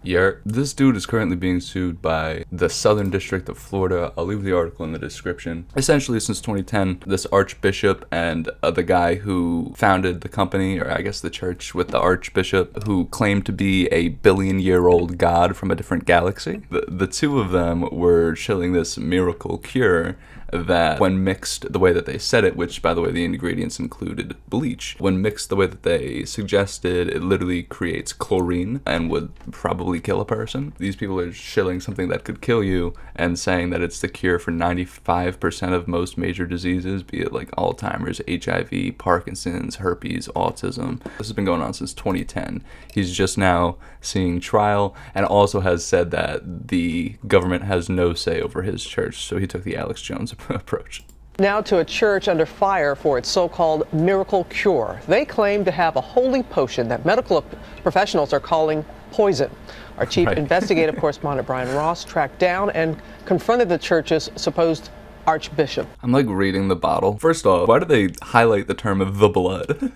Yeah, this dude is currently being sued by the Southern District of Florida. I'll leave the article in the description. Essentially, since 2010, this archbishop and the guy who founded the company, or I guess the church with the archbishop, who claimed to be a billion-year-old god from a different galaxy, the two of them were shilling this miracle cure that when mixed the way that they said it, which by the way the ingredients included bleach, when mixed the way that they suggested, it literally creates chlorine and would probably kill a person. These people are shilling something that could kill you and saying that it's the cure for 95% of most major diseases, be it like Alzheimer's, HIV, Parkinson's, herpes, autism. This has been going on since 2010. He's just now seeing trial and also has said that the government has no say over his church, so he took the Alex Jones approach. Now to a church under fire for its so-called miracle cure. They claim to have a holy potion that medical professionals are calling poison. Our chief investigative correspondent Brian Ross tracked down and confronted the church's supposed archbishop. I'm like reading the bottle. First off, why do they highlight the term of the blood?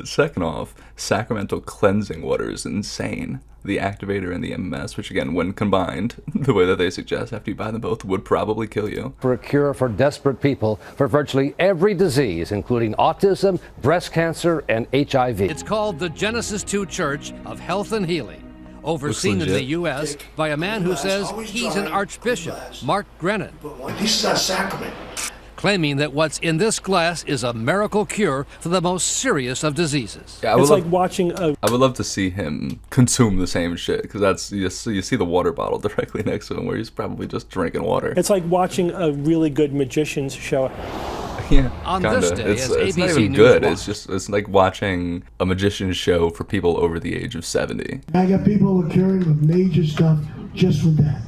Second off, sacramental cleansing water is insane. The activator and the MMS, which again, when combined, the way that they suggest after you buy them both, would probably kill you. For a cure for desperate people for virtually every disease, including autism, breast cancer, and HIV. It's called the Genesis 2 Church of Health and Healing, overseen in the U.S. by a man who says he's an archbishop, Mark Grennan. This is our sacrament. Claiming that what's in this glass is a miracle cure for the most serious of diseases. Yeah, it's like watching a... I would love to see him consume the same shit, because that's you see the water bottle directly next to him where he's probably just drinking water. It's like watching a really good magician's show. Yeah, on kinda. This day, it's ABC not even News good. Watch. It's like watching a magician's show for people over the age of 70. I got people who are curing with major stuff just from that.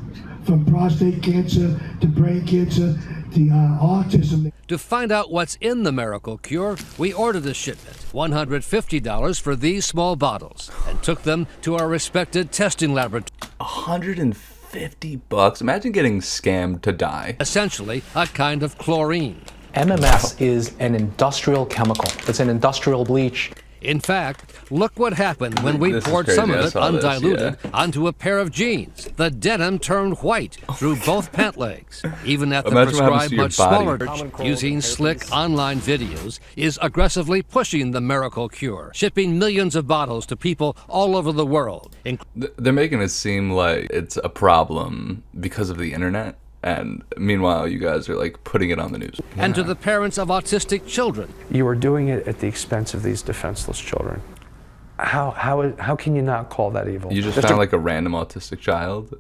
From prostate cancer to brain cancer to autism. To find out what's in the miracle cure, we ordered a shipment, $150 for these small bottles, and took them to our respected testing laboratory. $150? Imagine getting scammed to die. Essentially, a kind of chlorine. MMS is an industrial chemical. It's an industrial bleach. In fact, look what happened when we poured some of it undiluted onto a pair of jeans. The denim turned white through both pant legs. Even at the prescribed much smaller church, using slick online videos, is aggressively pushing the miracle cure, shipping millions of bottles to people all over the world. They're making it seem like it's a problem because of the internet. And meanwhile, you guys are like putting it on the news. And to the parents of autistic children. You are doing it at the expense of these defenseless children. How can you not call that evil? You just found like a random autistic child,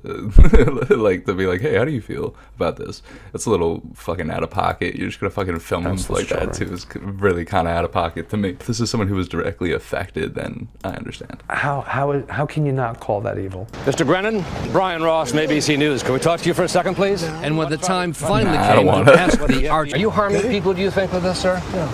like to be like, hey, how do you feel about this? It's a little fucking out of pocket. You're just gonna fucking film them like that too. It's really kind of out of pocket to me. If this is someone who was directly affected, then I understand. How can you not call that evil? Mr. Brennan, Brian Ross, ABC News. Can we talk to you for a second, please? And when the time finally I don't came wanna. to ask the arch... Are you harming people, do you think, with this, sir? No.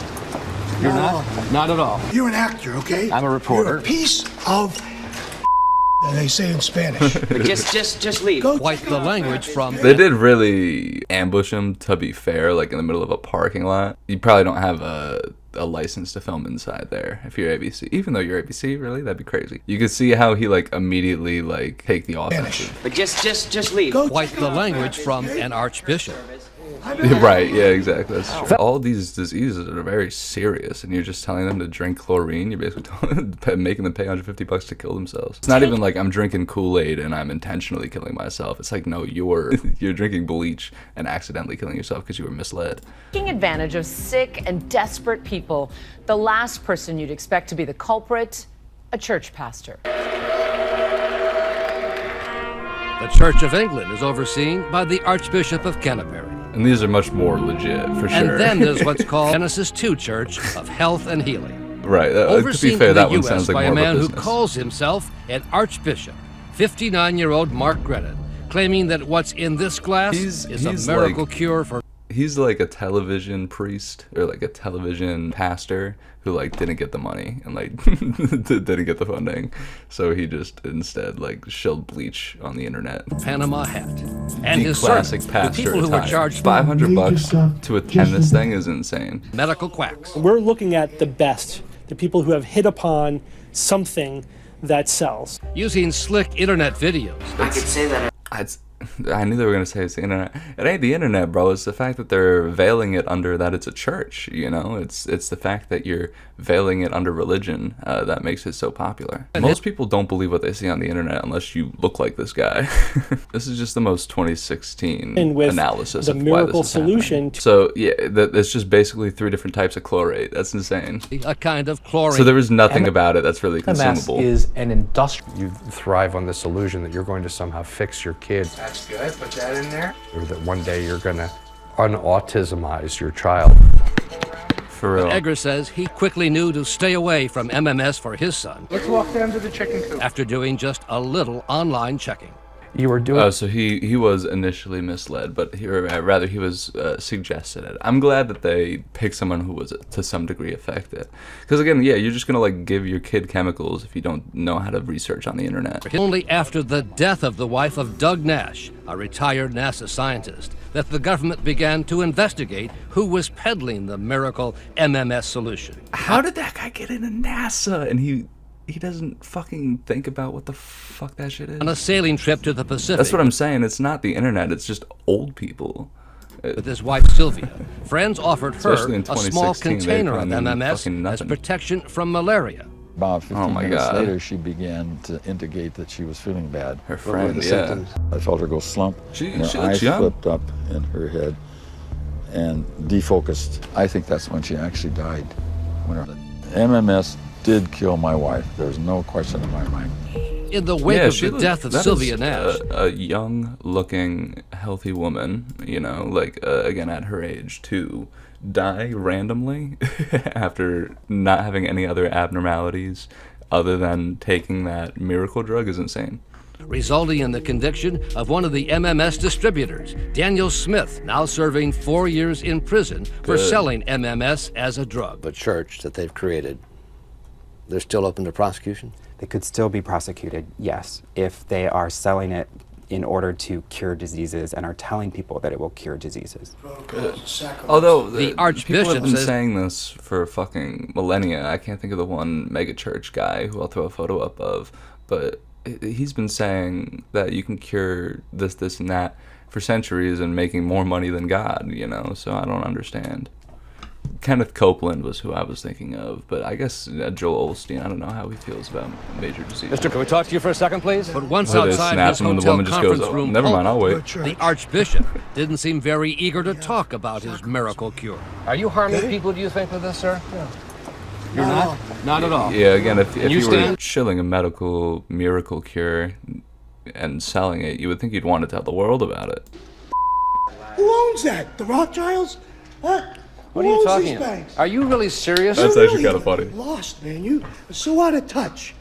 You're not? Not at all. You're an actor, okay? I'm a reporter. You're a piece of that they say in Spanish. just leave. Quite the language from... They did really ambush him, to be fair, like in the middle of a parking lot. You probably don't have a license to film inside there if you're ABC. Even though you're ABC, really? That'd be crazy. You could see how he like immediately like take the offensive. But just leave. Quite the language from an archbishop. Right, yeah, exactly. That's true. All these diseases are very serious, and you're just telling them to drink chlorine. You're basically making them pay $150 to kill themselves. It's not even like I'm drinking Kool-Aid and I'm intentionally killing myself. It's like, no, you're drinking bleach and accidentally killing yourself because you were misled. Taking advantage of sick and desperate people, the last person you'd expect to be the culprit, a church pastor. The Church of England is overseen by the Archbishop of Canterbury. And these are much more legit, for sure. And then there's what's called Genesis 2 Church of Health and Healing. Right. To Overseen be fair, in that the one U.S. sounds like by more a man of a who business. calls himself an archbishop, 59-year-old Mark Grennan, claiming that what's in this glass is a miracle cure for... He's like a television priest or like a television pastor who like didn't get the money and like didn't get the funding, so he just instead like shilled bleach on the internet. Panama hat. And the his classic servant, pastor the people who were attire. charged $500 to attend this thing is insane. Medical quacks. We're looking at the best, the people who have hit upon something that sells. Using slick internet videos. I could say that. I knew they were going to say it's the internet. It ain't the internet, bro. It's the fact that they're veiling it under that it's a church, you know? It's the fact that you're veiling it under religion that makes it so popular. Most people don't believe what they see on the internet unless you look like this guy. This is just the most 2016 and with analysis the of miracle why this is solution. Happening. So, yeah, it's just basically 3 different types of chlorate. That's insane. A kind of chlorine. So there was nothing about it that's really consumable. MS is an industrial. You thrive on this illusion that you're going to somehow fix your kid. That's good. Put that in there. Or that one day you're going to unautismize your child. For real. But Edgar says he quickly knew to stay away from MMS for his son. Let's walk down to the chicken coop. After doing just a little online checking. You were doing. Oh, so he was initially misled, but he was suggested it. I'm glad that they picked someone who was to some degree affected, because again, yeah, you're just gonna like give your kid chemicals if you don't know how to research on the internet. Only after the death of the wife of Doug Nash, a retired NASA scientist, that the government began to investigate who was peddling the miracle MMS solution. How did that guy get into NASA and he doesn't fucking think about what the fuck that shit is? On a sailing trip to the Pacific. That's what I'm saying. It's not the internet. It's just old people. With his wife Sylvia, friends offered her Especially in a small 2016, container of they found MMS fucking as nothing. protection from malaria. About 15 my minutes God. later, she began to indicate that she was feeling bad. Her friend, yeah. I felt her go slump. She and her looks eyes young. flipped up in her head and defocused. I think that's when she actually died. When her MMS did kill my wife. There's no question in my mind. In the wake of the death of Sylvia Nash, a young-looking, healthy woman, you know, like again at her age, to die randomly after not having any other abnormalities other than taking that miracle drug is insane. resulting in the conviction of one of the MMS distributors, Daniel Smith, now serving 4 years in prison for selling MMS as a drug. The church that they've created, they're still open to prosecution? They could still be prosecuted, yes, if they are selling it in order to cure diseases and are telling people that it will cure diseases. Although the people Archbishop have been says, saying this for fucking millennia. I can't think of the one megachurch guy who I'll throw a photo up of, but he's been saying that you can cure this, this, and that for centuries and making more money than God, you know, so I don't understand. Kenneth Copeland was who I was thinking of, but I guess Joel Osteen, I don't know how he feels about major disease. Mister, can we talk to you for a second, please? But once Where they outside snap his him and the hotel woman just conference goes, "Oh, room, never mind, I'll wait." the Archbishop didn't seem very eager to talk about his miracle cure. Are you harming people, do you think, with this, sir? No. You're not? Not at all. Yeah, again, if you were stand? chilling a medical miracle cure and selling it, you would think you'd want to tell the world about it. Who owns that? The Rothschilds? Huh? What are you talking about? Are you really serious? That's actually kind of funny. Lost, man. You are so out of touch.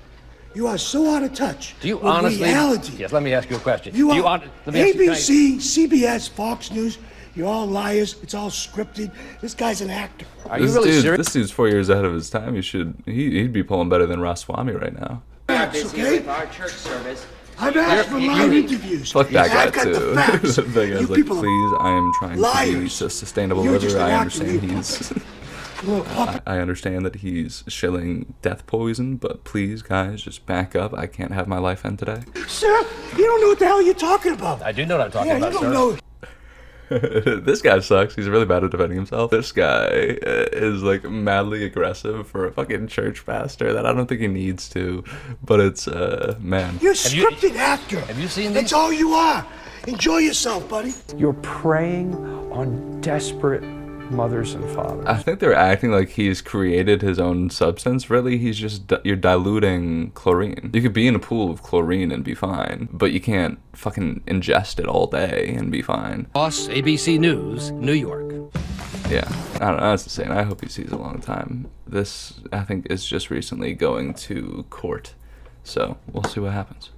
You are so out of touch. Do you with honestly? reality. Yes, let me ask you a question. You Do you are let me ask you- ABC, CBS, Fox News. You're all liars. It's all scripted. This guy's an actor. Are you really serious? This dude's 4 years ahead of his time. He'd be pulling better than Ramaswamy right now. Facts, okay? With our church service. I've asked for live interviews. Fuck that guy I've got too. the facts. That guy's You like, people are please, I am trying to be liars. a sustainable You're just liver. an I actor, understand you he's. Little puppet. I understand that he's shilling death poison, but please, guys, just back up. I can't have my life end today. Sir, you don't know what the hell you're talking about. I do know what I'm talking Yeah, about, you sir. don't know. This guy sucks. He's really bad at defending himself. This guy is like madly aggressive for a fucking church pastor that I don't think he needs to. But it's man. You're a scripted actor. Have you seen That's these? all you are. Enjoy yourself, buddy. You're preying on desperate mothers and fathers. I think they're acting like he's created his own substance. Really, he's just you're diluting chlorine. You could be in a pool of chlorine and be fine, but you can't fucking ingest it all day and be fine. Boss, ABC News, New York. Yeah, I don't know. That's insane. I hope he sees a long time. This, I think, is just recently going to court, so we'll see what happens.